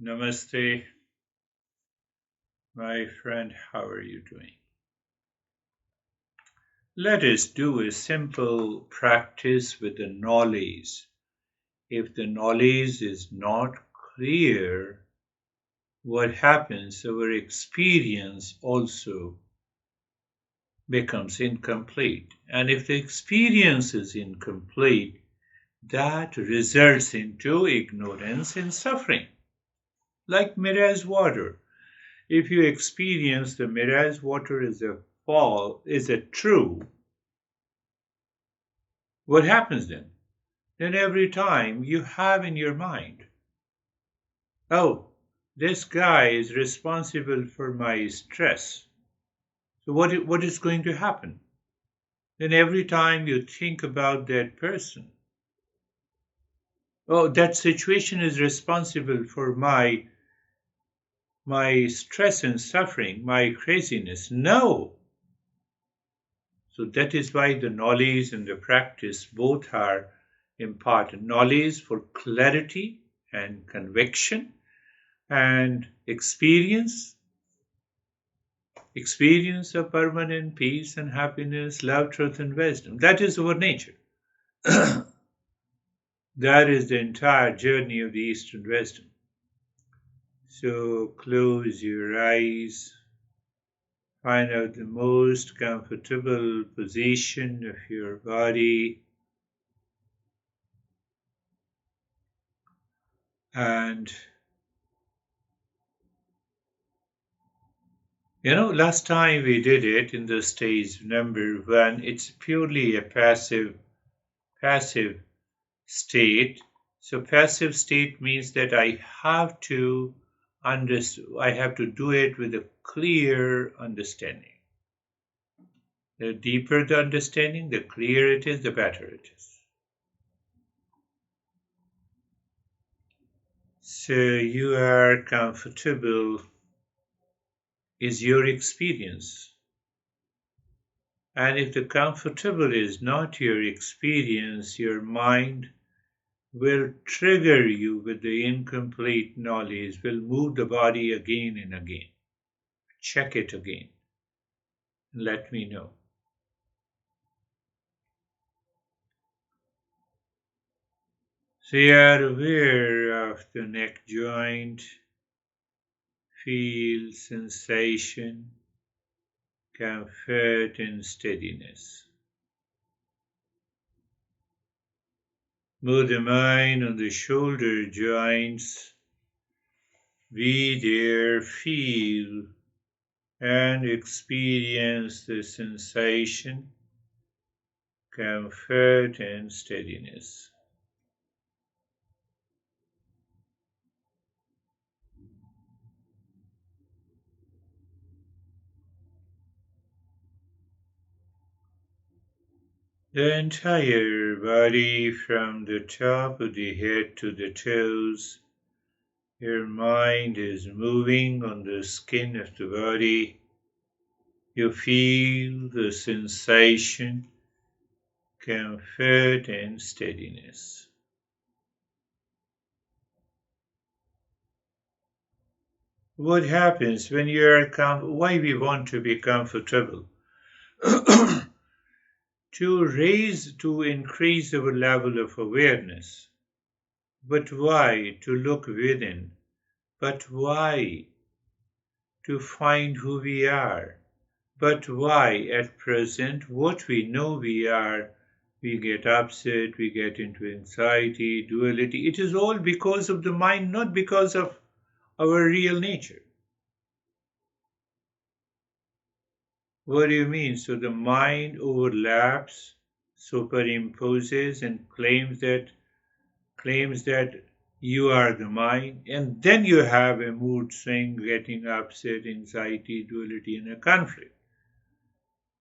Namaste, my friend. How are you doing? Let us do a simple practice with the knowledge. If the knowledge is not clear, what happens? Our experience also becomes incomplete. And if the experience is incomplete, that results into ignorance and suffering. Like mirage water. If you experience the mirage water as a fall, is a true, what happens then? Then every time you have in your mind, oh, this guy is responsible for my stress. So what is going to happen? Then every time you think about that person, oh, that situation is responsible for my stress and suffering, my craziness. No. So that is why the knowledge and the practice both are important. Knowledge for clarity and conviction, and experience of permanent peace and happiness, love, truth, and wisdom. That is our nature. That is the entire journey of the Eastern wisdom. So close your eyes, find out the most comfortable position of your body, and last time we did it in the stage number one, it's purely a passive state. So passive state means that I have to I have to do it with a clear understanding. The deeper the understanding, the clearer it is, the better it is. So you are comfortable is your experience. And if the comfortable is not your experience, your mind will trigger you with the incomplete knowledge, will move the body again and again. Check it again. Let me know. So you are aware of the neck joint, feel sensation, comfort and steadiness. Move the mind on the shoulder joints, be there, feel and experience the sensation, comfort and steadiness. The entire body from the top of the head to the toes. Your mind is moving on the skin of the body. You feel the sensation, comfort and steadiness. What happens when you are why we want to be comfortable? To increase our level of awareness. But why? To look within. But why? To find who we are. But why? At present, what we know we are, we get upset, we get into anxiety, duality. It is all because of the mind, not because of our real nature. What do you mean? So the mind overlaps, superimposes, and claims that you are the mind, and then you have a mood swing, getting upset, anxiety, duality, and a conflict.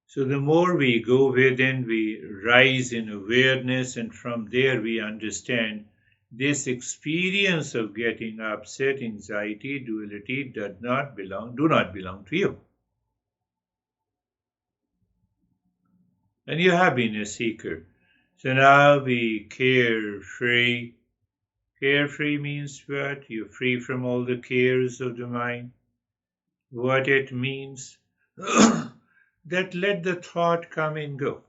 So the more we go within, we rise in awareness, and from there we understand this experience of getting upset, anxiety, duality do not belong to you. And you have been a seeker. So now be carefree, Carefree means what? You're free from all the cares of the mind. What it means? That let the thought come and go.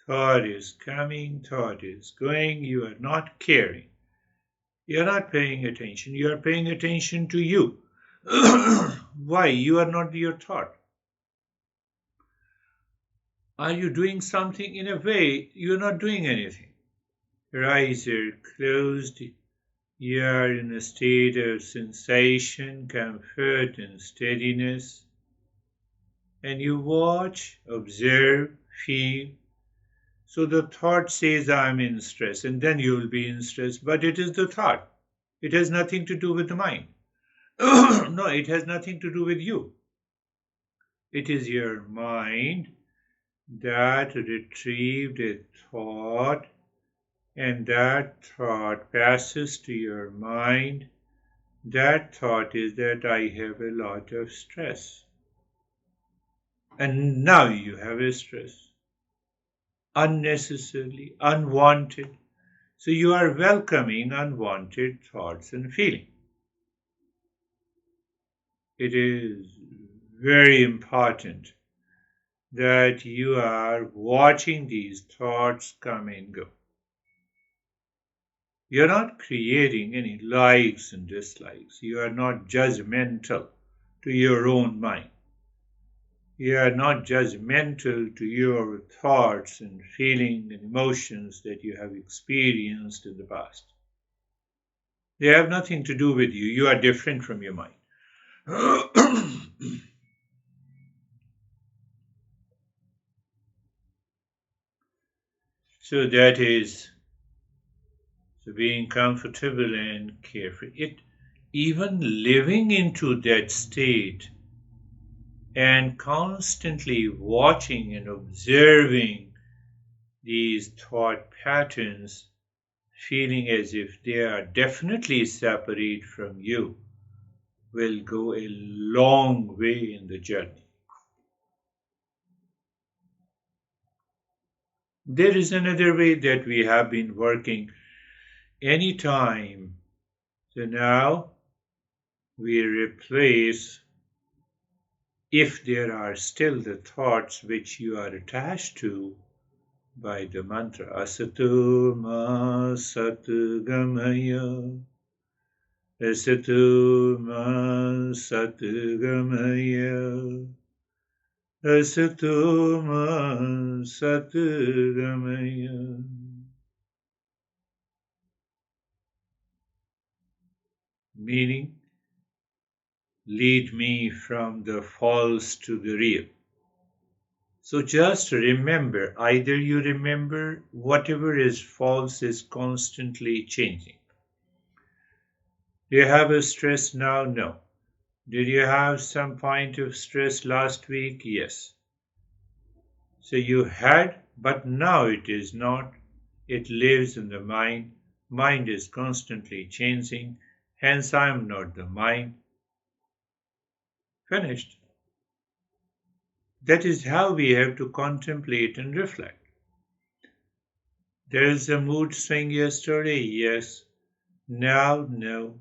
Thought is coming, thought is going, you are not caring. You are not paying attention, you are paying attention to you. Why? You are not your thought. Are you doing something? In a way, you are not doing anything. Your eyes are closed, you are in a state of sensation, comfort, and steadiness. And you watch, observe, feel. So the thought says, I'm in stress, and then you will be in stress. But it is the thought. It has nothing to do with the mind. No, it has nothing to do with you. It is your mind that retrieved a thought, and that thought passes to your mind. That thought is that I have a lot of stress. And now you have a stress. Unnecessarily, unwanted. So you are welcoming unwanted thoughts and feelings. It is very important that you are watching these thoughts come and go. You're not creating any likes and dislikes. You are not judgmental to your own mind. You are not judgmental to your thoughts and feelings and emotions that you have experienced in the past. They have nothing to do with you. You are different from your mind. So that is being comfortable and carefree. Even living into that state and constantly watching and observing these thought patterns, feeling as if they are definitely separate from you, will go a long way in the journey. There is another way that we have been working anytime. So now we replace, if there are still the thoughts which you are attached to, by the mantra Asatu Ma Sat Gamaya. Asatu Ma Sat Gamaya. Asatu Ma Sat Gamaya. Meaning, lead me from the false to the real. So just remember, either you remember whatever is false is constantly changing. Do you have a stress now? No. Did you have some point of stress last week? Yes. So you had, but now it is not. It lives in the mind. Mind is constantly changing. Hence, I am not the mind. Finished. That is how we have to contemplate and reflect. There is a mood swing yesterday, yes. Now, no.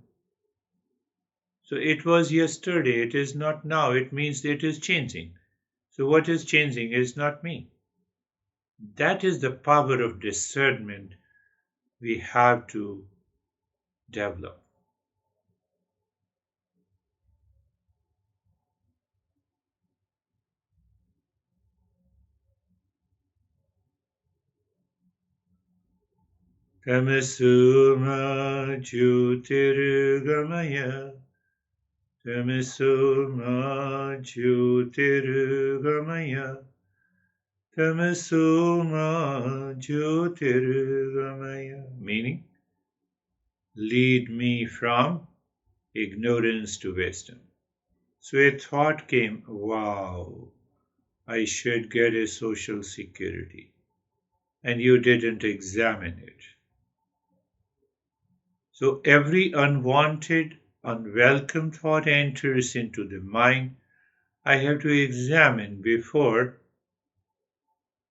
So it was yesterday, it is not now. It means it is changing. So what is changing is not me. That is the power of discernment we have to develop. Tamasuma Jyotirgamaya. Tamasuma Jyotirgamaya. Tamasuma Jyotirgamaya. Meaning, lead me from ignorance to wisdom. So a thought came, wow, I should get a social security. And you didn't examine it. So every unwanted, unwelcome thought enters into the mind. I have to examine before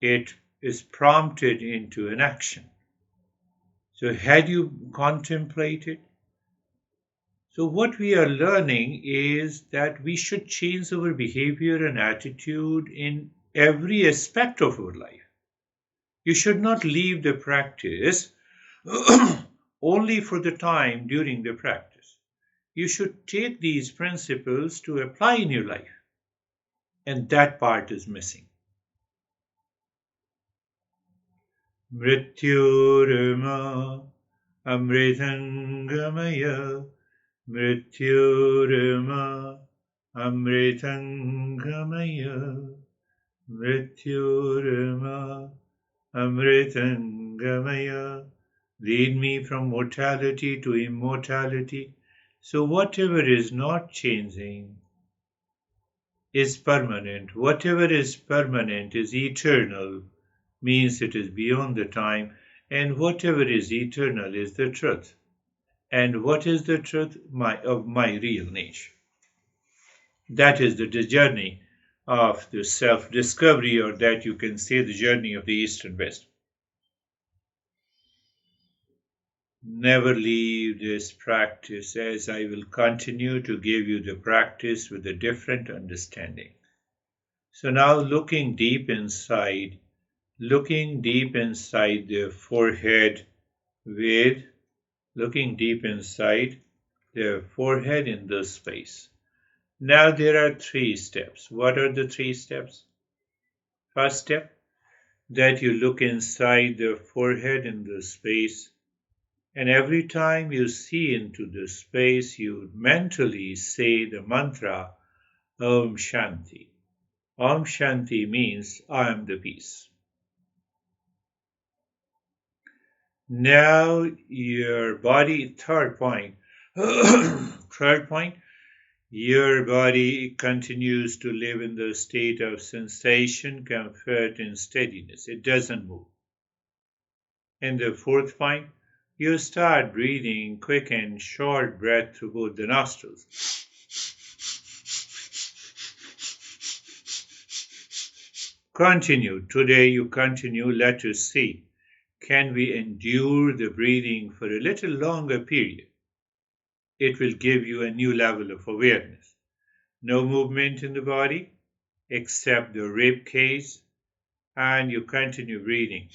it is prompted into an action. So, had you contemplated? So, what we are learning is that we should change our behavior and attitude in every aspect of our life. You should not leave the practice only for the time during the practice. You should take these principles to apply in your life, and that part is missing. Mrityurma amritangamaya mrityurma amritangamaya mrityurma amritangamaya. Lead me from mortality to immortality. So whatever is not changing is permanent. Whatever is permanent is eternal, means it is beyond the time, and whatever is eternal is the truth. And what is the truth of my real nature? That is the journey of the self discovery, or that you can say the journey of the East and West. Never leave this practice, as I will continue to give you the practice with a different understanding. So now looking deep inside the forehead with looking deep inside the forehead in this space. Now there are 3 steps. What are the 3 steps? First step, that you look inside the forehead in the space, and every time you see into the space, you mentally say the mantra Om Shanti. Om Shanti means I am the peace. Now your body, third point, third point, your body continues to live in the state of sensation, comfort, and steadiness. It doesn't move. And the fourth point, you start breathing quick and short breath through both the nostrils. Continue. Today you continue. Let us see. Can we endure the breathing for a little longer period? It will give you a new level of awareness. No movement in the body except the rib cage, and you continue breathing.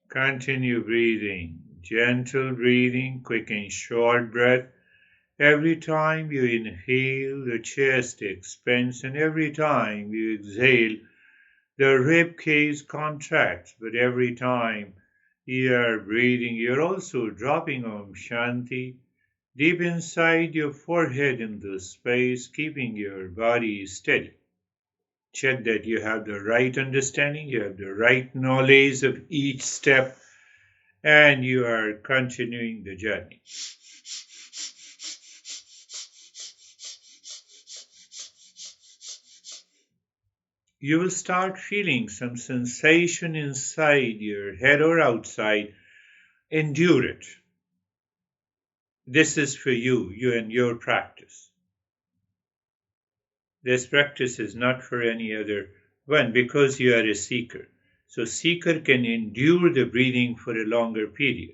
Continue breathing. Gentle breathing, quick and short breath. Every time you inhale, the chest expands, and every time you exhale, the rib cage contracts. But every time you are breathing, you're also dropping Om Shanti deep inside your forehead in the space, keeping your body steady. Check that you have the right understanding, you have the right knowledge of each step, and you are continuing the journey. You will start feeling some sensation inside your head or outside. Endure it. This is for you and your practice. This practice is not for any other one, because you are a seeker. So seeker can endure the breathing for a longer period.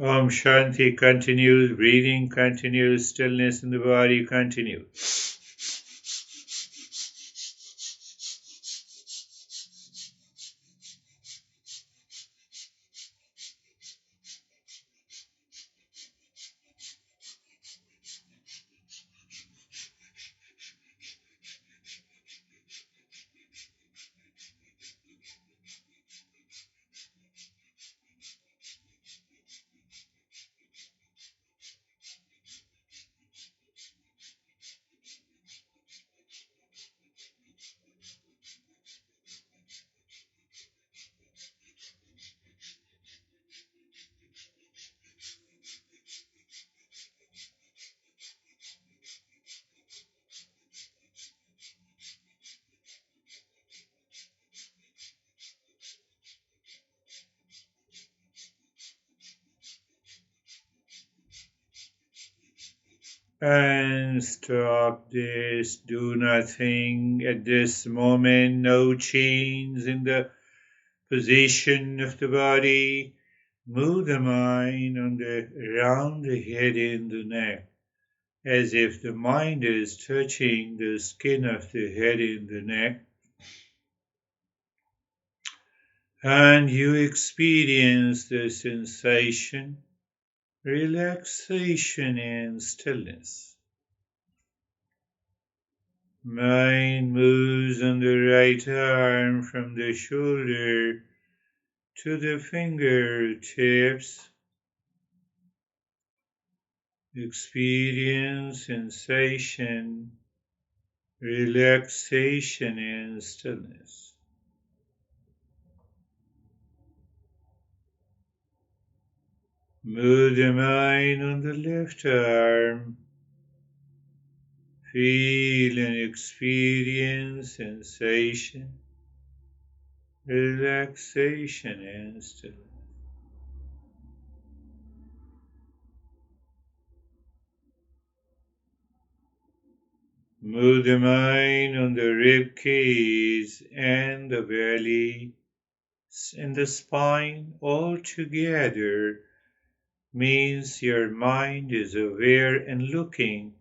Om Shanti continues, breathing continues, stillness in the body continues. And stop this, do nothing at this moment, no change in the position of the body. Move the mind around the head and the neck, as if the mind is touching the skin of the head and the neck. And you experience the sensation, relaxation and stillness. Mind moves on the right arm from the shoulder to the fingertips. Experience sensation, relaxation and stillness. Move the mind on the left arm. Feel and experience sensation, relaxation and stillness. Move the mind on the rib cage and the belly and the spine all together. Means your mind is aware and looking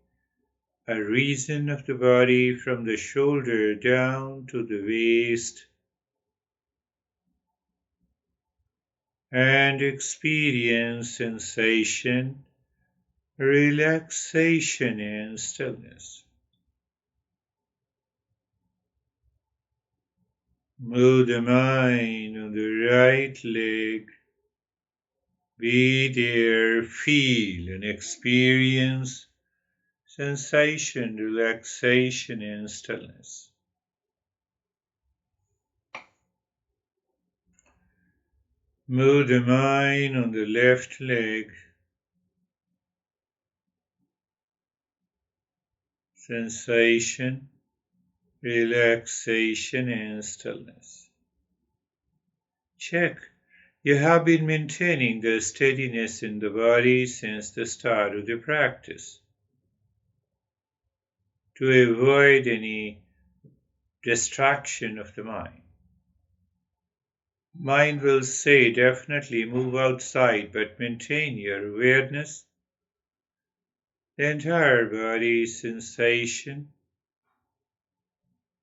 a region of the body from the shoulder down to the waist, and experience sensation, relaxation and stillness. Move the mind on the right leg. Be there, feel and experience sensation, relaxation and stillness. Move the mind on the left leg. Sensation, relaxation and stillness. Check. You have been maintaining the steadiness in the body since the start of the practice. To avoid any distraction of the mind. Mind will say definitely move outside, but maintain your awareness. The entire body sensation,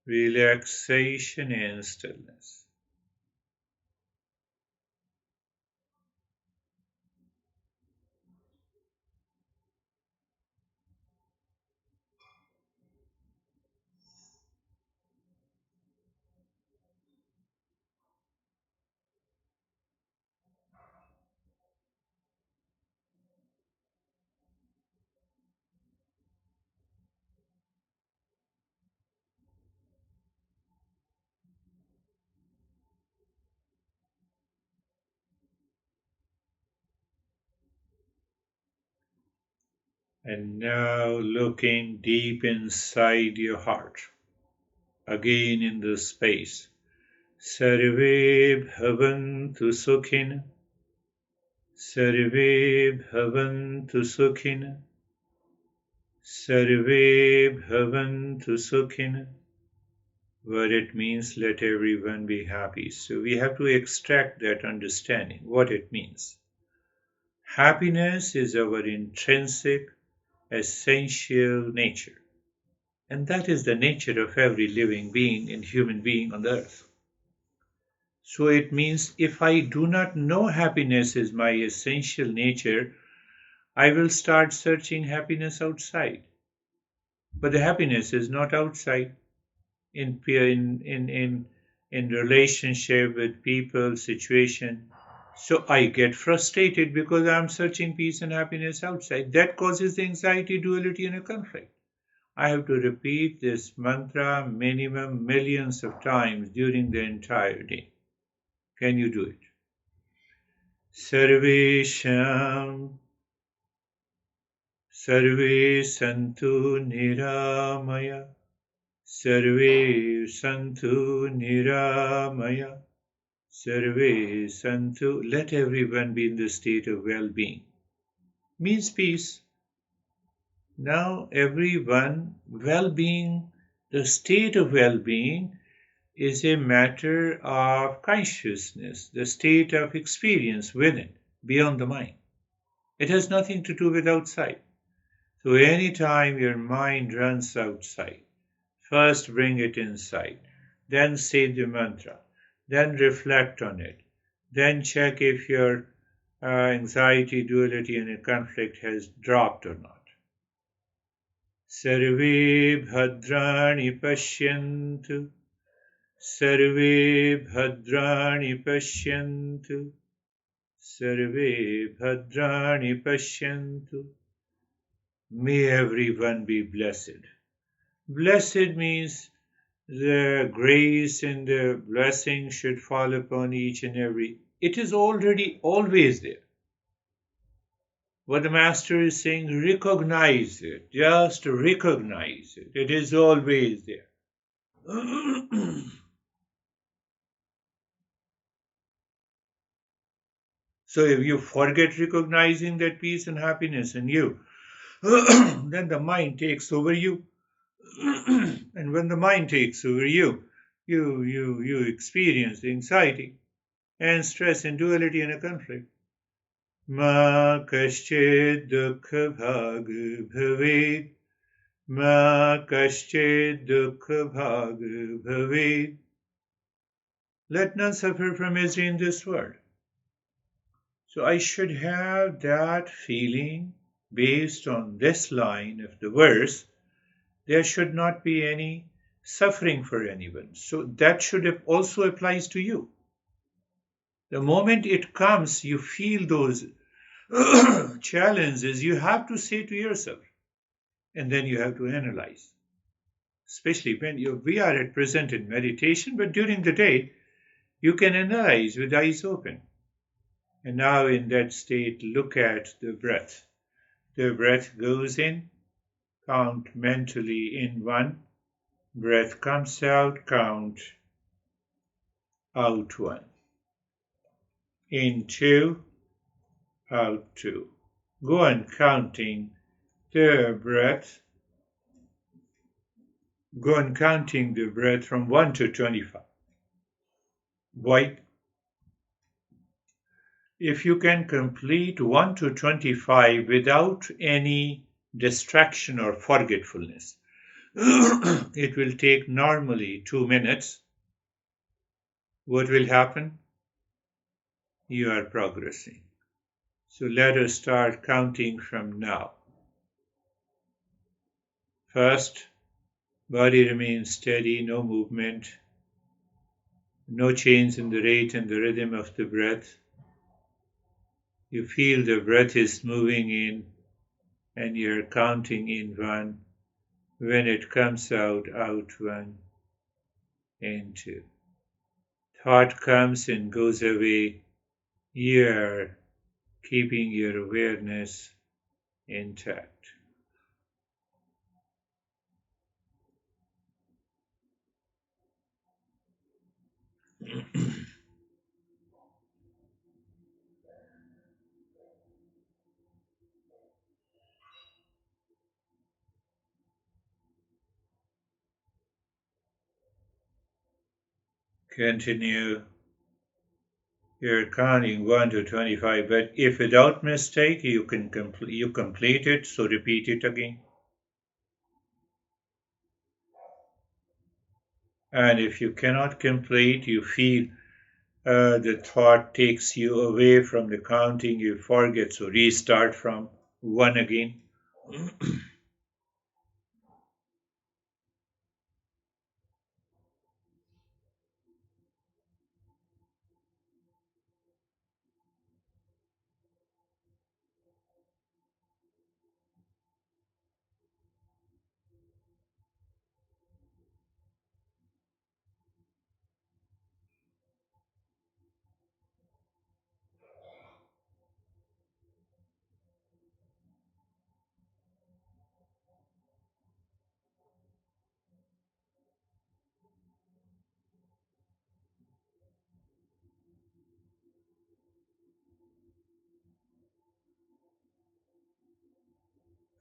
relaxation and stillness. And now looking deep inside your heart, again in the space. Sarve bhavantu sukhina, sarve bhavantu sukhina, sarve bhavantu sukhina. What it means, let everyone be happy. So we have to extract that understanding, what it means. Happiness is our intrinsic, essential nature. And that is the nature of every living being and human being on the earth. So it means if I do not know happiness is my essential nature, I will start searching happiness outside. But the happiness is not outside in in relationship with people, situation. So I get frustrated because I'm searching peace and happiness outside. That causes anxiety, duality, and a conflict. I have to repeat this mantra minimum millions of times during the entire day. Can you do it? Sarvesham Sarve Santu Niramaya Sarve Santu Niramaya Sarve Santu. Let everyone be in the state of well-being. Means peace. Now everyone, well-being, the state of well-being is a matter of consciousness, the state of experience within, beyond the mind. It has nothing to do with outside. So anytime your mind runs outside, first bring it inside, then say the mantra, then reflect on it, then check if your anxiety, duality, and conflict has dropped or not. Sarve bhadrani pashyantu, sarve bhadrani pashyantu, sarve bhadrani pashyantu. May everyone be blessed. Blessed means the grace and the blessing should fall upon each and every. It is already always there. What the Master is saying, recognize it. Just recognize it. It is always there. So if you forget recognizing that peace and happiness in you, then the mind takes over you. And when the mind takes over you, you experience anxiety and stress and duality and a conflict. Ma kaschid dukha bhag bhaved. Ma kaschid dukha bhag bhaved. Let none suffer from misery in this world. So I should have that feeling based on this line of the verse. There should not be any suffering for anyone. So that should have also applies to you. The moment it comes, you feel those challenges, you have to say to yourself, and then you have to analyze. Especially when we are at present in meditation, but during the day, you can analyze with eyes open. And now in that state, look at the breath. The breath goes in, count mentally in 1. Breath comes out, count out 1. In 2, out 2. Go on counting the breath. Go on counting the breath from 1 to 25. Why? If you can complete 1 to 25 without any distraction or forgetfulness, it will take normally 2 minutes. What will happen? You are progressing. So let us start counting from now. First, body remains steady, no movement, no change in the rate and the rhythm of the breath. You feel the breath is moving in and you're counting in 1. When it comes out, out 1 and 2. Thought comes and goes away. You're keeping your awareness intact. Continue You're counting 1 to 25, but if without mistake you complete it, so repeat it again. And if you cannot complete, you feel the thought takes you away from the counting, you forget, so restart from 1 again.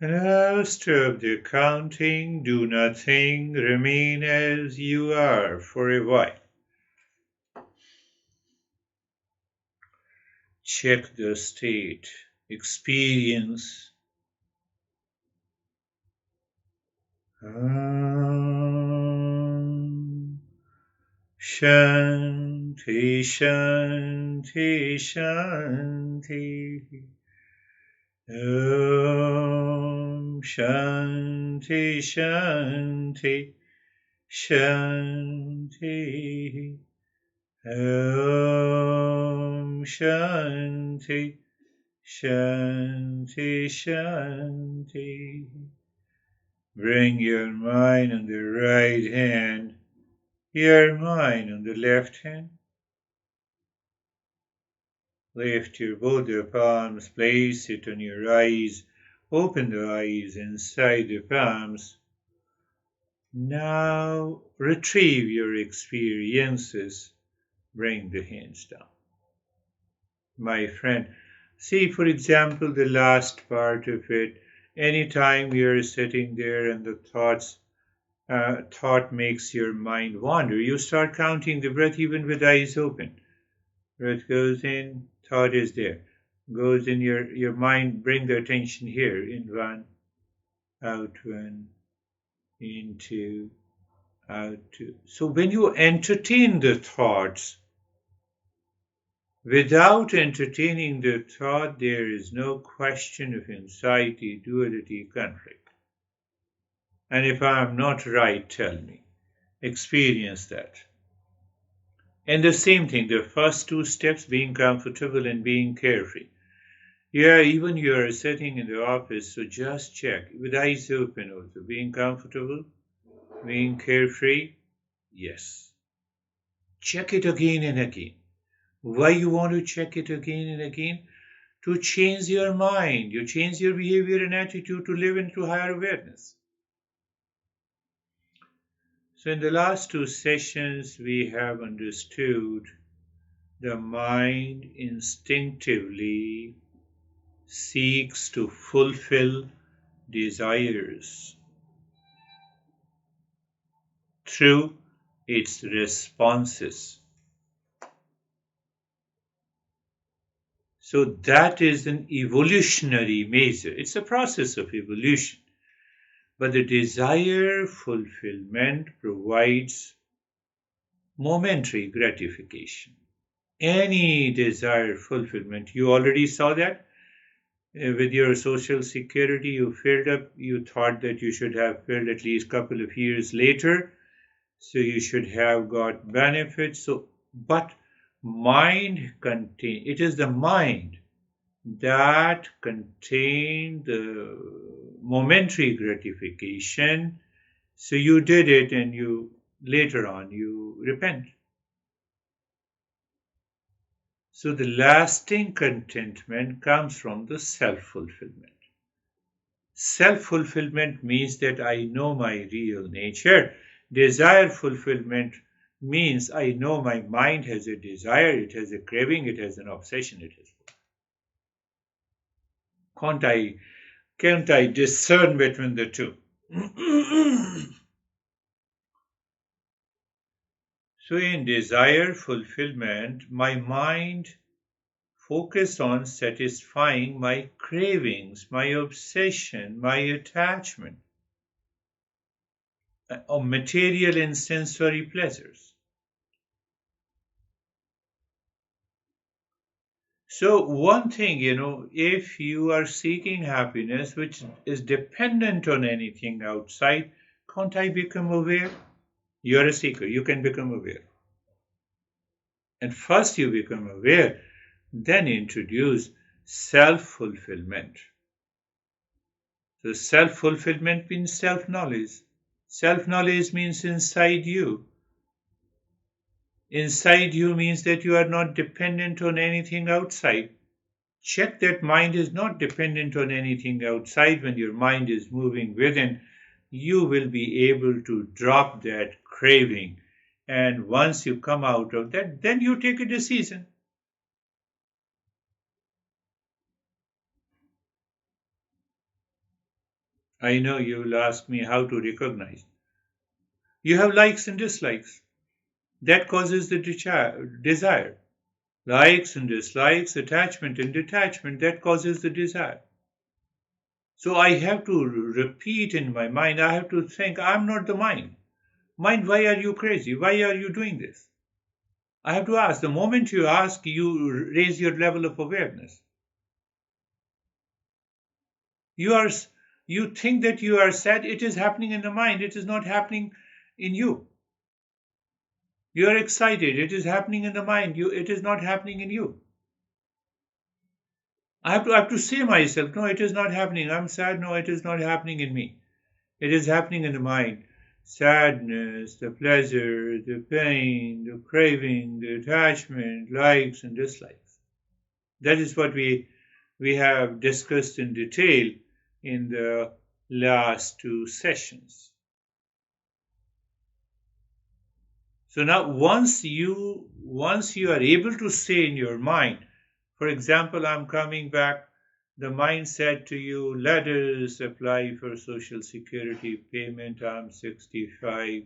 Now stop the counting, do nothing, remain as you are for a while. Check the state, experience. Shanti, Shanti, Shanti. Om Shanti, Shanti, Shanti. Om Shanti, Shanti, Shanti. Bring your mind on the right hand, your mind on the left hand. Lift your both your palms, place it on your eyes. Open the eyes inside the palms. Now retrieve your experiences. Bring the hands down. My friend, see for example the last part of it. Anytime you're sitting there and the thought makes your mind wander, you start counting the breath even with eyes open. Breath goes in, thought is there. Goes in your mind, bring the attention here. In 1, out 1, in 2, out 2. So when you entertain the thoughts, without entertaining the thought, there is no question of anxiety, duality, conflict. And if I am not right, tell me. Experience that. And the same thing, the first 2 steps, being comfortable and being carefree. Yeah, even you are sitting in the office, so just check, with eyes open also, being comfortable, being carefree, yes. Check it again and again. Why you want to check it again and again? To change your mind, you change your behavior and attitude to live into higher awareness. So in the last 2 sessions, we have understood the mind instinctively seeks to fulfill desires through its responses. So that is an evolutionary measure. It's a process of evolution. But the desire fulfillment provides momentary gratification. Any desire fulfillment, you already saw that with your social security, you filled up, you thought that you should have filled at least a couple of years later, so you should have got benefits. So, but it is the mind that contain the momentary gratification. So you did it and you later on you repent. So the lasting contentment comes from the self-fulfillment. Self-fulfillment means that I know my real nature. Desire fulfillment means I know my mind has a desire, it has a craving, it has an obsession, it has. Can't I discern between the two? So in desire fulfillment, my mind focus on satisfying my cravings, my obsession, my attachment of material and sensory pleasures. So one thing, if you are seeking happiness which is dependent on anything outside, can't I become aware? You are a seeker, you can become aware. And first you become aware, then introduce self-fulfillment. So self-fulfillment means self-knowledge. Self-knowledge means inside you. Inside you means that you are not dependent on anything outside. Check that mind is not dependent on anything outside. When your mind is moving within, you will be able to drop that craving. And once you come out of that, then you take a decision. I know you will ask me how to recognize. You have likes and dislikes. That causes the desire. Likes and dislikes, attachment and detachment, that causes the desire. So I have to repeat in my mind, I have to think, I'm not the mind. Mind, why are you crazy? Why are you doing this? I have to ask. The moment you ask, you raise your level of awareness. You are, you think that you are sad, it is happening in the mind, it is not happening in you. You are excited, it is happening in the mind, it is not happening in you. I have to say myself, no, it is not happening. I'm sad, no, it is not happening in me. It is happening in the mind. Sadness, the pleasure, the pain, the craving, the attachment, likes and dislikes. That is what we have discussed in detail in the last two sessions. So now once you are able to say in your mind, for example, I'm coming back, the mind said to you, let us apply for Social Security payment, I'm 65,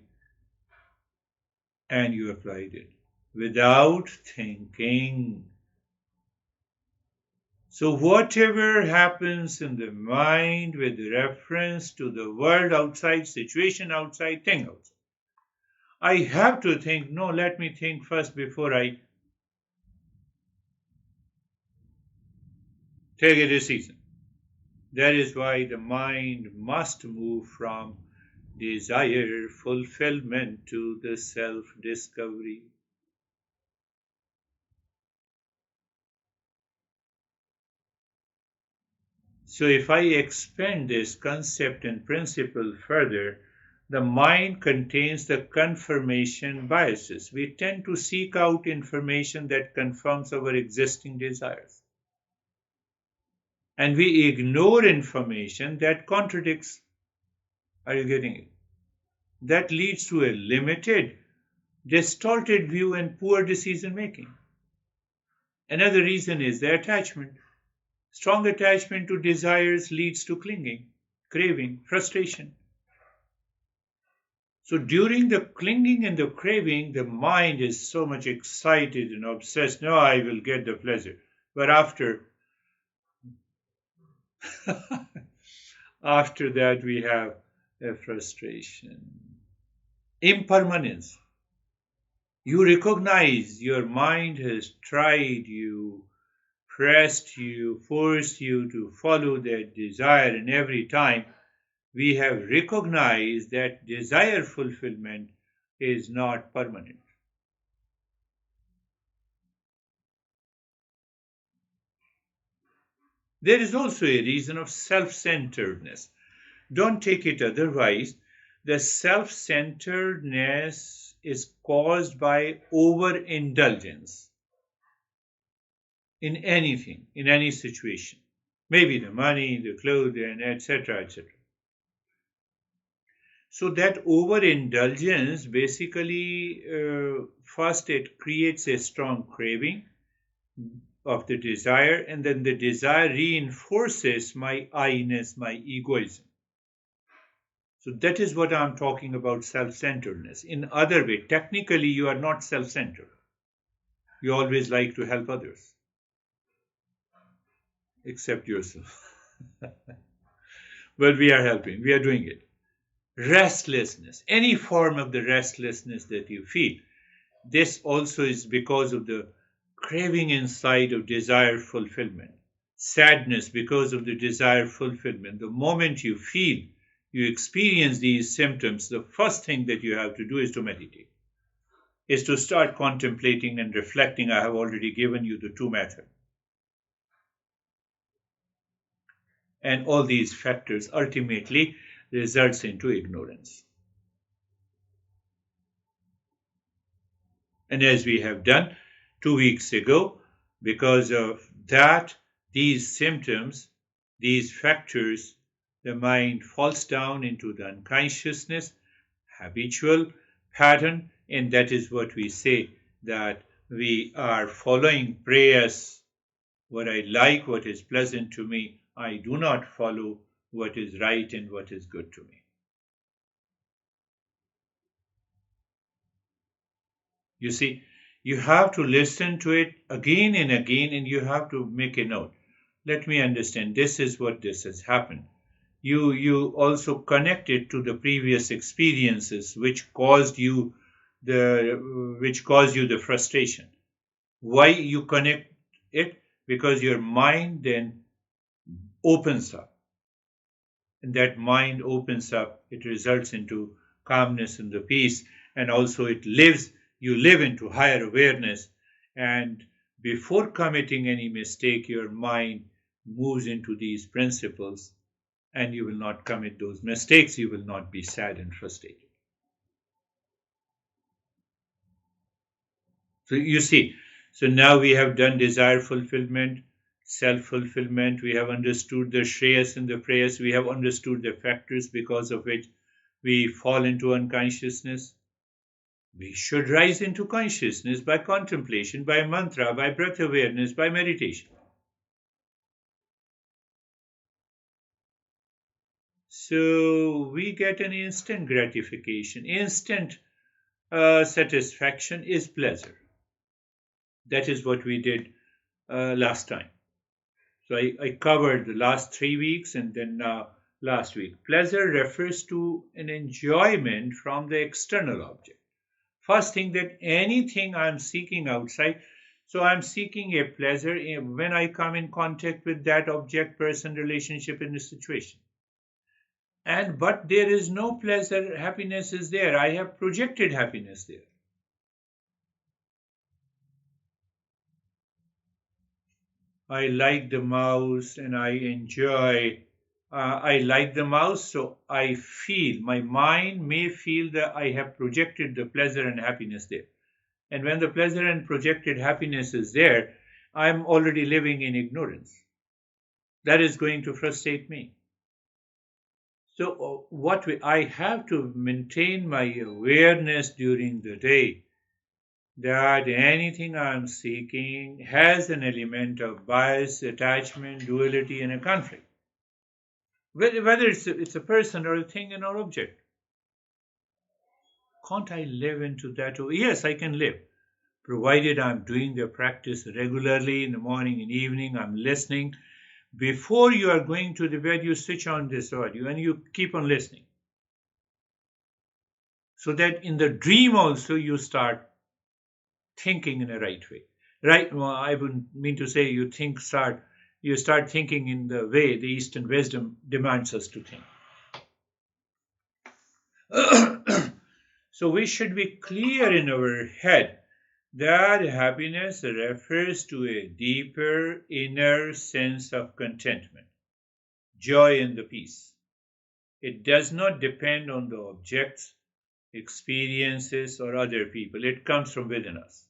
and you applied it without thinking. So whatever happens in the mind with reference to the world outside, situation outside, thing outside, I have to think, no, let me think first before I take a decision. That is why the mind must move from desire fulfillment to the self-discovery. So if I expand this concept and principle further, the mind contains the confirmation biases. We tend to seek out information that confirms our existing desires. And we ignore information that contradicts. Are you getting it? That leads to a limited, distorted view and poor decision making. Another reason is the attachment. Strong attachment to desires leads to clinging, craving, frustration. So during the clinging and the craving, the mind is so much excited and obsessed. No, I will get the pleasure. But after after that, we have a frustration. Impermanence. You recognize your mind has tried you, pressed you, forced you to follow that desire, and every time we have recognized that desire fulfillment is not permanent. There is also a reason of self centeredness. Don't take it otherwise. The self centeredness is caused by overindulgence in anything, in any situation. Maybe the money, the clothing, etc., etc. So that overindulgence basically, first it creates a strong craving of the desire, and then the desire reinforces my I-ness, my egoism. So that is what I'm talking about, self-centeredness. In other way, technically you are not self-centered. You always like to help others, except yourself. Well, we are helping, we are doing it. Restlessness, any form of the restlessness that you feel, this also is because of the craving inside of desire fulfillment. Sadness because of the desire fulfillment. The moment you feel, you experience these symptoms, the first thing that you have to do is to meditate, is to start contemplating and reflecting. I have already given you the two methods. And all these factors ultimately results into ignorance. And as we have done 2 weeks ago, because of that, these symptoms, these factors, the mind falls down into the unconsciousness, habitual pattern, and that is what we say, that we are following prayers. What I like, what is pleasant to me, I do not follow what is right and what is good to me. You see, you have to listen to it again and again, and you have to make a note. Let me understand, this is what this has happened. You also connect it to the previous experiences which caused you the frustration. Why you connect it? Because your mind then opens up. And that mind opens up, it results into calmness and the peace, and also you live into higher awareness. And before committing any mistake, your mind moves into these principles, and you will not commit those mistakes. You will not be sad and frustrated. So you see, so now we have done desire fulfillment, self-fulfillment. We have understood the shreyas and the prayas. We have understood the factors because of which we fall into unconsciousness. We should rise into consciousness by contemplation, by mantra, by breath awareness, by meditation. So we get an instant gratification, instant satisfaction is pleasure. That is what we did last time. So I covered the last 3 weeks and then now last week. Pleasure refers to an enjoyment from the external object. First thing, that anything I'm seeking outside, so I'm seeking a pleasure when I come in contact with that object, person, relationship, in a situation. But there is no pleasure, happiness is there. I have projected happiness there. I like the mouse and I enjoy. I like the mouse, so I feel, my mind may feel that I have projected the pleasure and happiness there. And when the pleasure and projected happiness is there, I'm already living in ignorance. That is going to frustrate me. So, I have to maintain my awareness during the day that anything I'm seeking has an element of bias, attachment, duality, and a conflict. Whether it's a person or a thing or object. Can't I live into that? Oh, yes, I can live, provided I'm doing the practice regularly in the morning and evening, I'm listening. Before you are going to the bed, you switch on this audio and you keep on listening. So that in the dream also you start thinking in a right way. Right? Well, I wouldn't mean to say you start thinking in the way the Eastern wisdom demands us to think. So we should be clear in our head that happiness refers to a deeper inner sense of contentment, joy, and the peace. It does not depend on the objects, experiences, or other people. It comes from within us.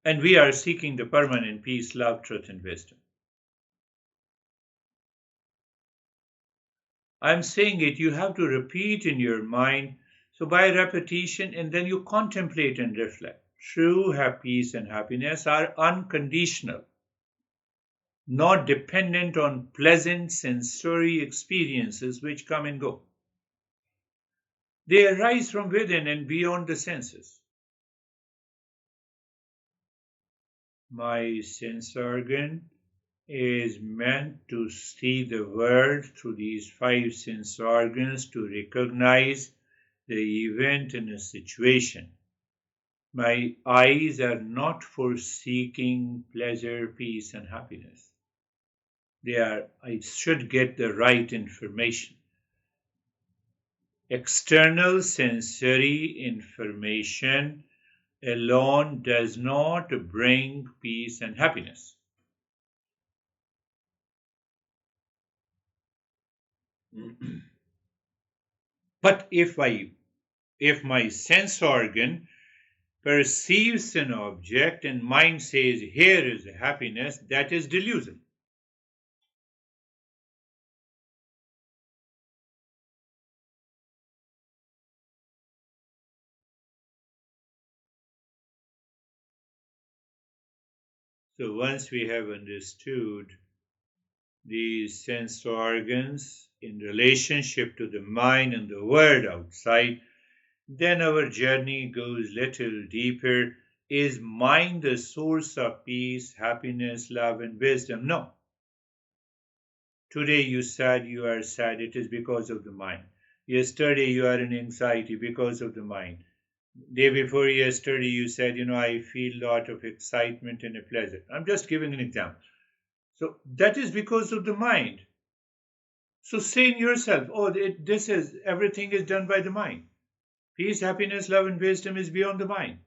And we are seeking the permanent peace, love, truth, and wisdom. I'm saying it, you have to repeat in your mind. So by repetition, and then you contemplate and reflect. True peace and happiness are unconditional. not dependent on pleasant sensory experiences which come and go. They arise from within and beyond the senses. My sense organ is meant to see the world through these five sense organs, to recognize the event in a situation. My eyes are not for seeking pleasure, peace, and happiness. I should get the right information. External sensory information alone does not bring peace and happiness. But if my sense organ perceives an object and mind says, here is happiness, that is delusion. So once we have understood these sense organs in relationship to the mind and the world outside, then our journey goes little deeper. Is mind the source of peace, happiness, love, and wisdom? No. Today you said you are sad, it is because of the mind. Yesterday you are in anxiety because of the mind. Day before yesterday you said, I feel a lot of excitement and a pleasure. I'm just giving an example. So that is because of the mind. So say in yourself, everything is done by the mind. Peace, happiness, love, and wisdom is beyond the mind.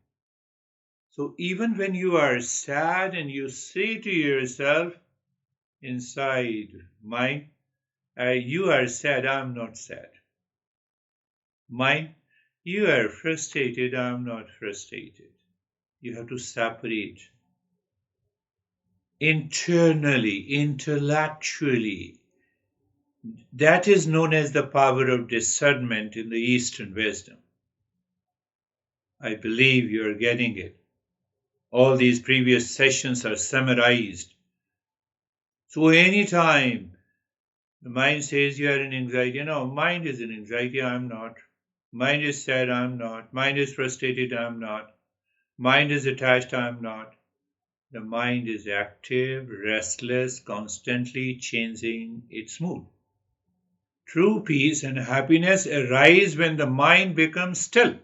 So even when you are sad and you say to yourself inside mind, you are sad, I'm not sad. Mind, you are frustrated, I'm not frustrated. You have to separate internally, intellectually. That is known as the power of discernment in the Eastern wisdom. I believe you are getting it. All these previous sessions are summarized. So anytime the mind says you are in anxiety, mind is in anxiety, I'm not. Mind is sad, I'm not. Mind is frustrated, I'm not. Mind is attached, I'm not. The mind is active, restless, constantly changing its mood. True peace and happiness arise when the mind becomes still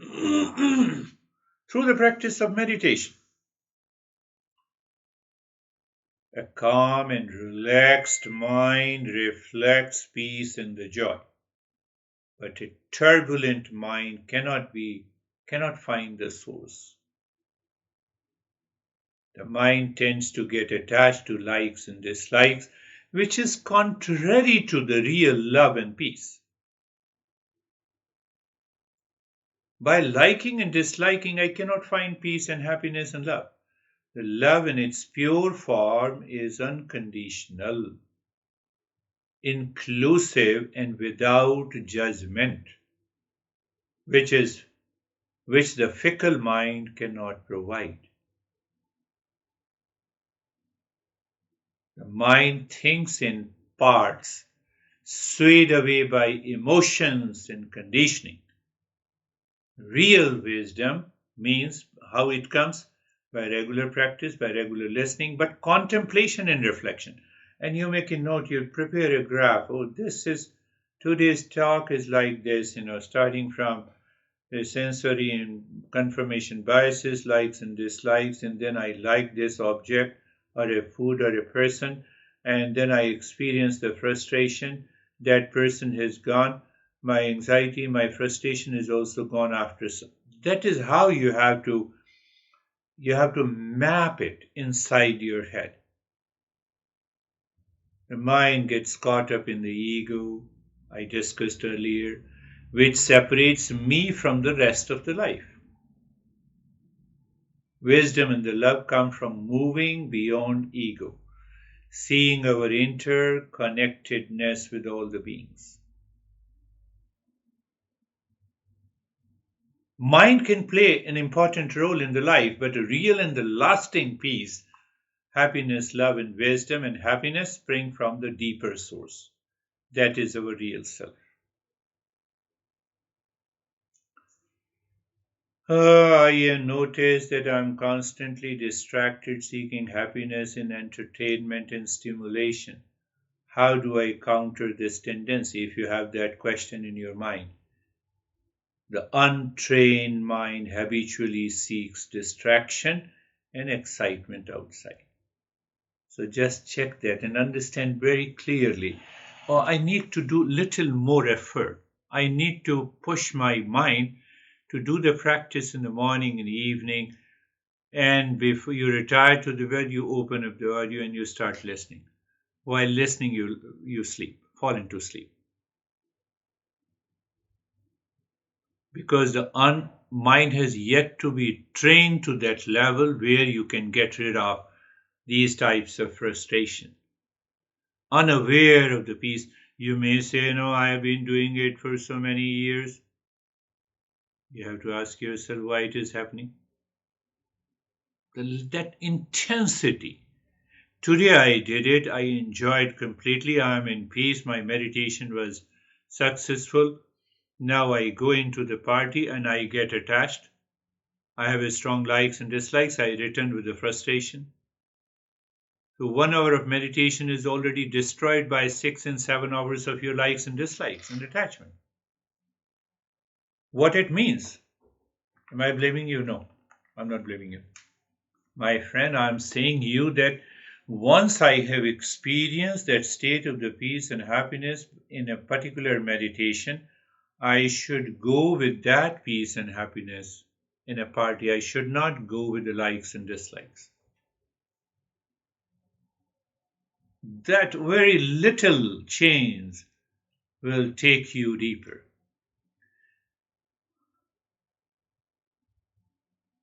through the practice of meditation. A calm and relaxed mind reflects peace and the joy. But a turbulent mind cannot find the source. The mind tends to get attached to likes and dislikes, which is contrary to the real love and peace. By liking and disliking, I cannot find peace and happiness and love. The love in its pure form is unconditional, inclusive, and without judgment, which the fickle mind cannot provide. The mind thinks in parts, swayed away by emotions and conditioning. Real wisdom means how it comes by regular practice, by regular listening, but contemplation and reflection. And you make a note, you prepare a graph. Oh, today's talk is like this, starting from the sensory and confirmation biases, likes and dislikes, and then I like this object or a food or a person, and then I experience the frustration. That person has gone. My anxiety, my frustration is also gone after. So that is how you have to map it inside your head. The mind gets caught up in the ego, I discussed earlier, which separates me from the rest of the life. Wisdom and the love come from moving beyond ego, seeing our interconnectedness with all the beings. Mind can play an important role in the life, but a real and the lasting peace Happiness, love, and wisdom and happiness spring from the deeper source. That is our real self. I have noticed that I'm constantly distracted seeking happiness in entertainment and stimulation. How do I counter this tendency if you have that question in your mind? The untrained mind habitually seeks distraction and excitement outside. So just check that and understand very clearly. Oh, I need to do little more effort. I need to push my mind to do the practice in the morning and evening. And before you retire to the bed, you open up the audio and you start listening. While listening, you sleep, fall into sleep. Because the mind has yet to be trained to that level where you can get rid of these types of frustration. Unaware of the peace, you may say, no, I have been doing it for so many years. You have to ask yourself why it is happening. That intensity. Today I did it, I enjoyed completely, I am in peace, my meditation was successful. Now I go into the party and I get attached. I have a strong likes and dislikes, I return with the frustration. So 1 hour of meditation is already destroyed by 6 and 7 hours of your likes and dislikes and attachment. What it means? Am I blaming you? No, I'm not blaming you. My friend, I'm saying you that once I have experienced that state of the peace and happiness in a particular meditation, I should go with that peace and happiness in a party. I should not go with the likes and dislikes. That very little change will take you deeper.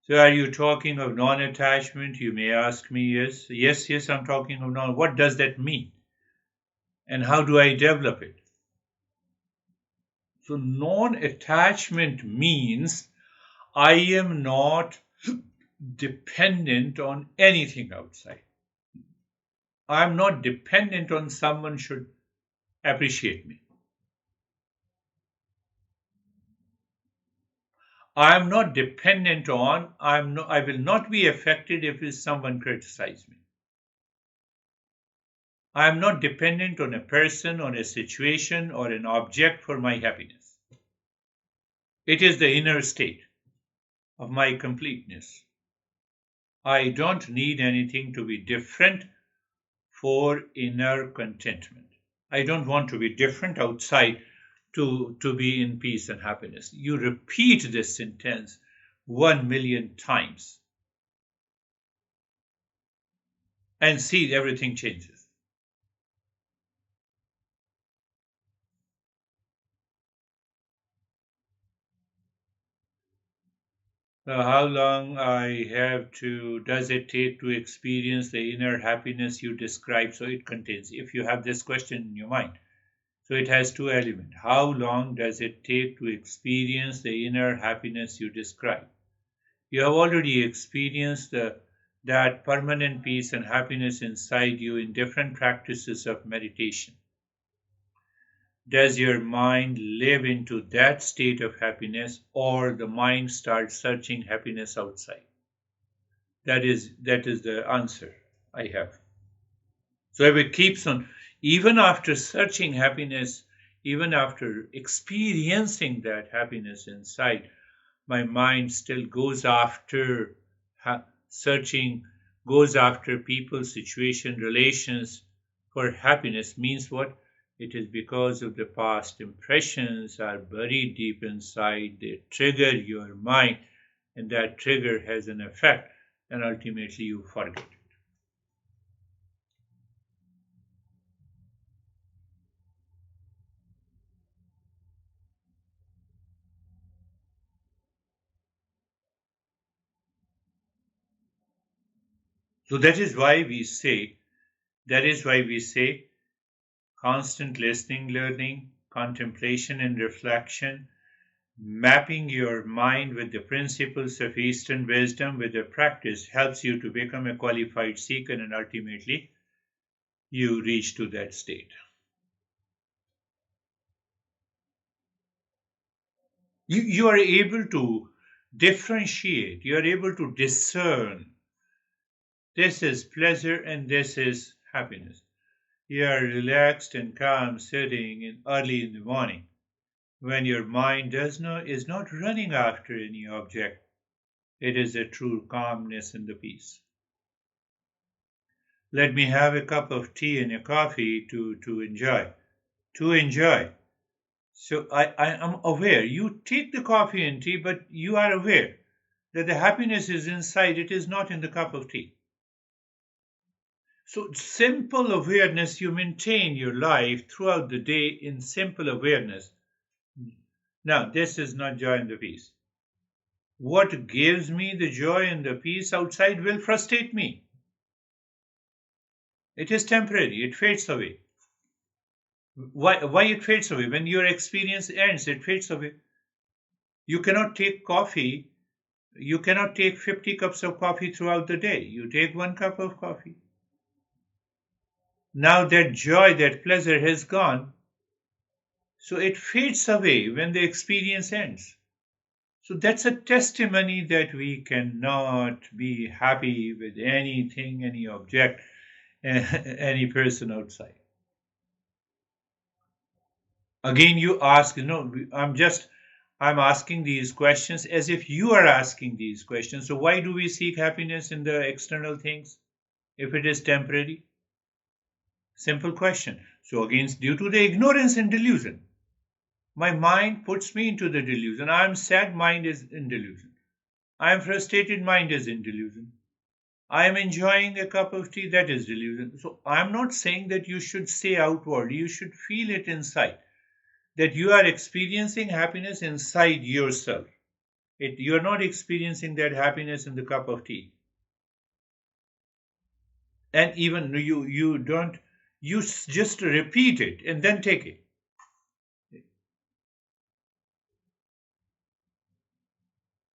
So are you talking of non-attachment? You may ask me, yes. Yes, I'm talking of non. What does that mean? And how do I develop it? So non-attachment means I am not dependent on anything outside. I'm not dependent on someone should appreciate me. I'm not dependent on, I will not be affected if someone criticizes me. I am not dependent on a person, on a situation, or an object for my happiness. It is the inner state of my completeness. I don't need anything to be different for inner contentment. I don't want to be different outside to be in peace and happiness. You repeat this sentence 1 million times and see everything changes. How long does it take to experience the inner happiness you describe? So it contains, if you have this question in your mind, so it has two elements. How long does it take to experience the inner happiness you describe? You have already experienced that permanent peace and happiness inside you in different practices of meditation. Does your mind live into that state of happiness, or the mind starts searching happiness outside? That is the answer I have. So if it keeps on, even after searching happiness, even after experiencing that happiness inside, my mind still goes after searching, goes after people, situation, relations for happiness. Means what? It is because of the past impressions are buried deep inside. They trigger your mind, and that trigger has an effect, and ultimately you forget it. So that is why we say constant listening, learning, contemplation, and reflection Mapping your mind with the principles of Eastern wisdom with the practice helps you to become a qualified seeker, and ultimately you reach to that state. You are able to differentiate, you are able to discern this is pleasure and this is happiness. You are relaxed and calm sitting early in the morning when your mind is not running after any object. It is a true calmness and the peace. Let me have a cup of tea and a coffee to enjoy. To enjoy. So I am aware. You take the coffee and tea, but you are aware that the happiness is inside, it is not in the cup of tea. So, simple awareness, you maintain your life throughout the day in simple awareness. Now, this is not joy and the peace. What gives me the joy and the peace outside will frustrate me. It is temporary, it fades away. Why it fades away? When your experience ends, it fades away. You cannot take coffee, you cannot take 50 cups of coffee throughout the day. You take one cup of coffee. Now that joy, that pleasure has gone, so it fades away when the experience ends. So that's a testimony that we cannot be happy with anything, any object, any person outside. Again, you ask, I'm asking these questions as if you are asking these questions. So why do we seek happiness in the external things if it is temporary? Simple question. So again, due to the ignorance and delusion. My mind puts me into the delusion. I am sad, mind is in delusion. I am frustrated, mind is in delusion. I am enjoying a cup of tea, that is delusion. So I am not saying that you should say outwardly, you should feel it inside. That you are experiencing happiness inside yourself. You are not experiencing that happiness in the cup of tea. And even you don't, just repeat it and then take it.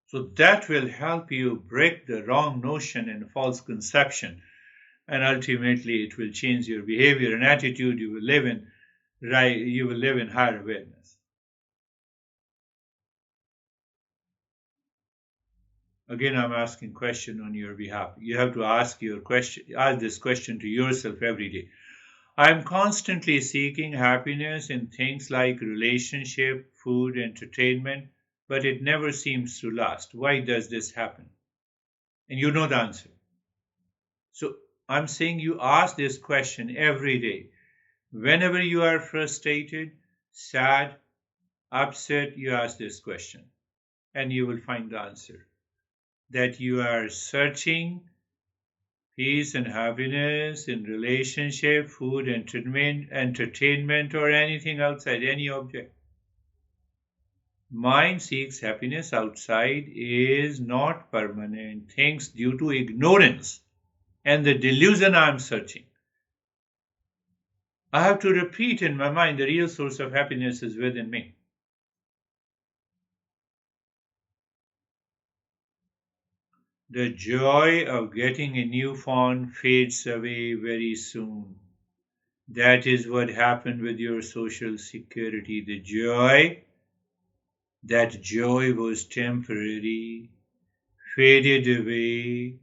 So that will help you break the wrong notion and false conception. And ultimately, it will change your behavior and attitude. You will live in right. You will live in higher awareness. Again, I'm asking question on your behalf. You have to ask this question to yourself every day. I'm constantly seeking happiness in things like relationship, food, entertainment, but it never seems to last. Why does this happen? And you know the answer. So I'm saying you ask this question every day. Whenever you are frustrated, sad, upset, you ask this question and you will find the answer. That you are searching peace and happiness in relationship, food, entertainment, or anything outside, any object. Mind seeks happiness outside is not permanent. Things due to ignorance and the delusion I am searching. I have to repeat in my mind the real source of happiness is within me. The joy of getting a new phone fades away very soon. That is what happened with your social security. That joy was temporary, faded away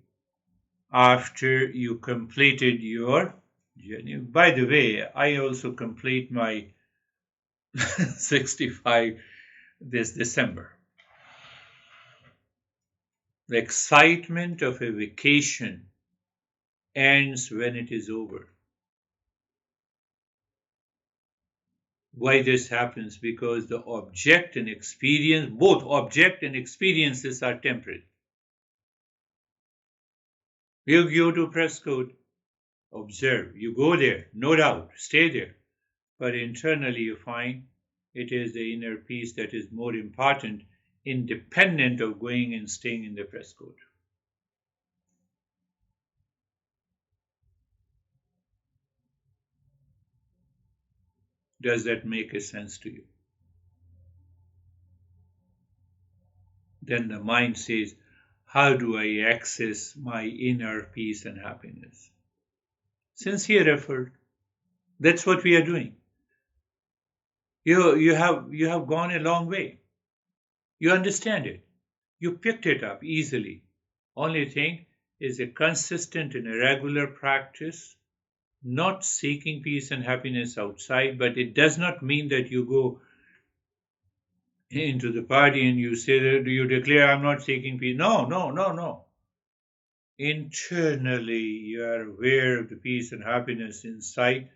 after you completed your journey. By the way, I also complete my 65 this December. The excitement of a vacation ends when it is over. Why this happens? Because the object and experience, both object and experiences are temporary. You go to press code, observe, you go there, no doubt, stay there. But internally you find it is the inner peace that is more important, independent of going and staying in the press code. Does that make a sense to you? then the mind says, how do I access my inner peace and happiness? Sincere effort. That's what we are doing. You have gone a long way. You understand it. You picked it up easily. Only thing is a consistent and a regular practice, not seeking peace and happiness outside, but it does not mean that you go into the party and you say that you declare, I'm not seeking peace. No, no, no, no. Internally, you are aware of the peace and happiness inside.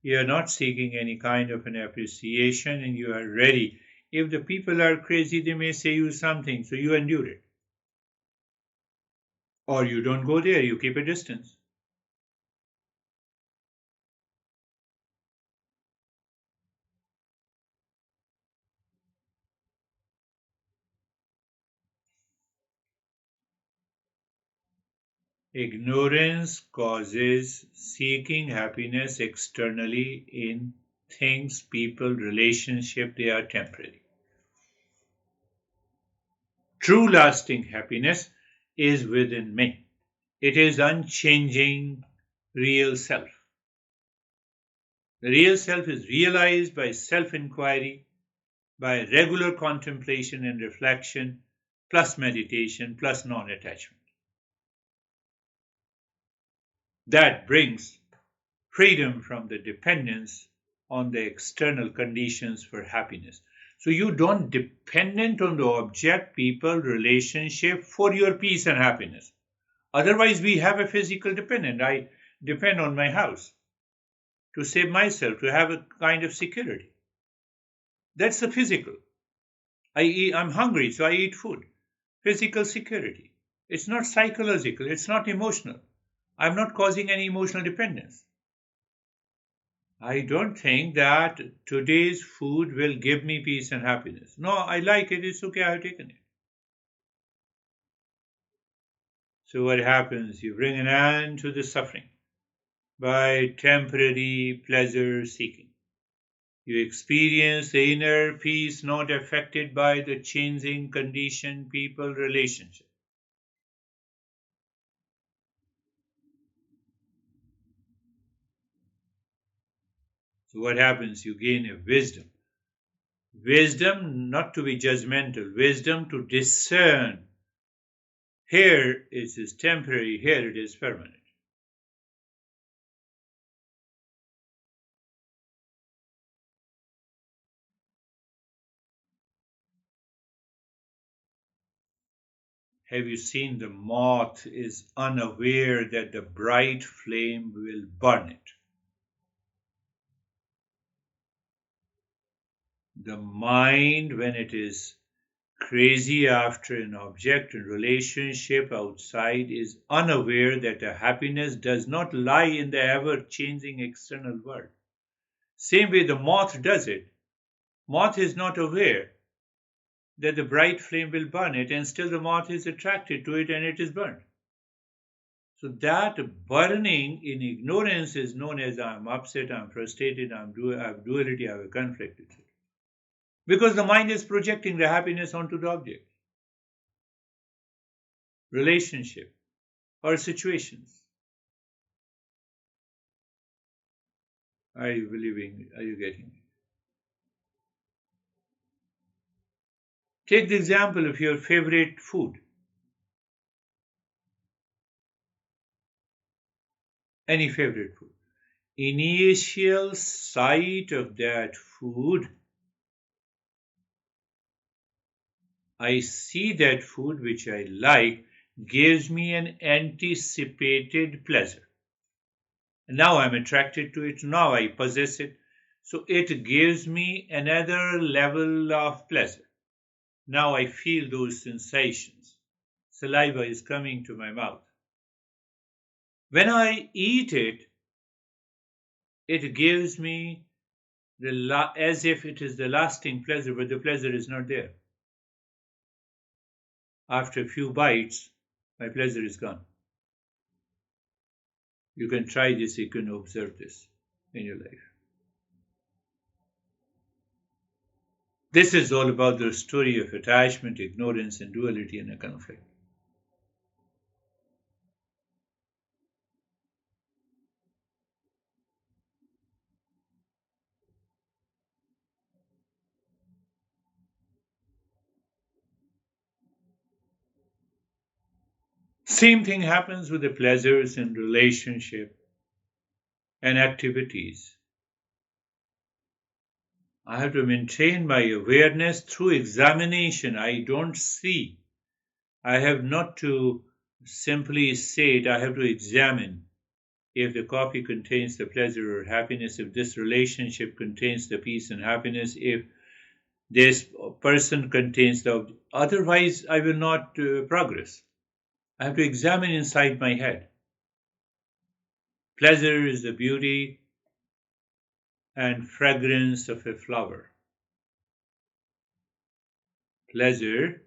You are not seeking any kind of an appreciation and you are ready. If the people are crazy, they may say you something, so you endure it. Or you don't go there, you keep a distance. Ignorance causes seeking happiness externally in things, people, relationship, they are temporary. True lasting happiness is within me. It is unchanging real self. The real self is realized by self inquiry, by regular contemplation and reflection, plus meditation, plus non attachment. That brings freedom from the dependence on the external conditions for happiness. So you don't dependent on the object, people, relationship for your peace and happiness. Otherwise, we have a physical dependent. I depend on my house to save myself, to have a kind of security. That's the physical. I'm hungry, so I eat food. Physical security. It's not psychological, it's not emotional. I'm not causing any emotional dependence. I don't think that today's food will give me peace and happiness. No, I like it, it's okay, I've taken it. So what happens? You bring an end to the suffering by temporary pleasure seeking. You experience the inner peace not affected by the changing condition, people, relationship. So what happens? You gain a wisdom. Wisdom not to be judgmental, wisdom to discern. Here it is temporary, here it is permanent. Have you seen the moth is unaware that the bright flame will burn it? The mind, when it is crazy after an object and relationship outside, is unaware that the happiness does not lie in the ever changing external world. Same way the moth does it. Moth is not aware that the bright flame will burn it, and still the moth is attracted to it and it is burned. So that burning in ignorance is known as I'm upset, I'm frustrated, I have duality, I have a conflict. Because the mind is projecting the happiness onto the object, relationship, or situations. Are you believing? Are you getting it? Take the example of your favorite food. Any favorite food. Initial sight of that food, I see that food which I like gives me an anticipated pleasure. Now I'm attracted to it, now I possess it. So it gives me another level of pleasure. Now I feel those sensations. Saliva is coming to my mouth. When I eat it, it gives me as if it is the lasting pleasure, but the pleasure is not there. After a few bites, my pleasure is gone. You can try this, you can observe this in your life. This is all about the story of attachment, ignorance, and duality in a conflict. Same thing happens with the pleasures in relationship and activities. I have to maintain my awareness through examination. I don't see. I have not to simply say it, I have to examine if the coffee contains the pleasure or happiness, if this relationship contains the peace and happiness, if this person contains the. Otherwise, I will not progress. I have to examine inside my head. Pleasure is the beauty and fragrance of a flower. Pleasure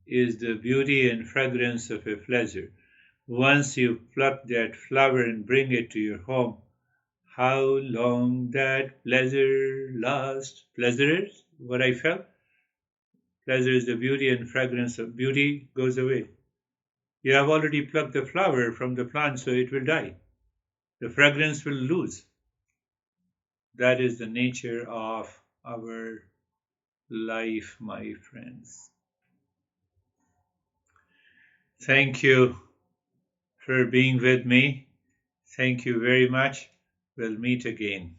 is the beauty and fragrance of a pleasure. Once you pluck that flower and bring it to your home, how long that pleasure lasts. Pleasure is what I felt. Pleasure is the beauty and fragrance of beauty goes away. You have already plucked the flower from the plant, so it will die. The fragrance will lose. That is the nature of our life, my friends. Thank you for being with me. Thank you very much. We'll meet again.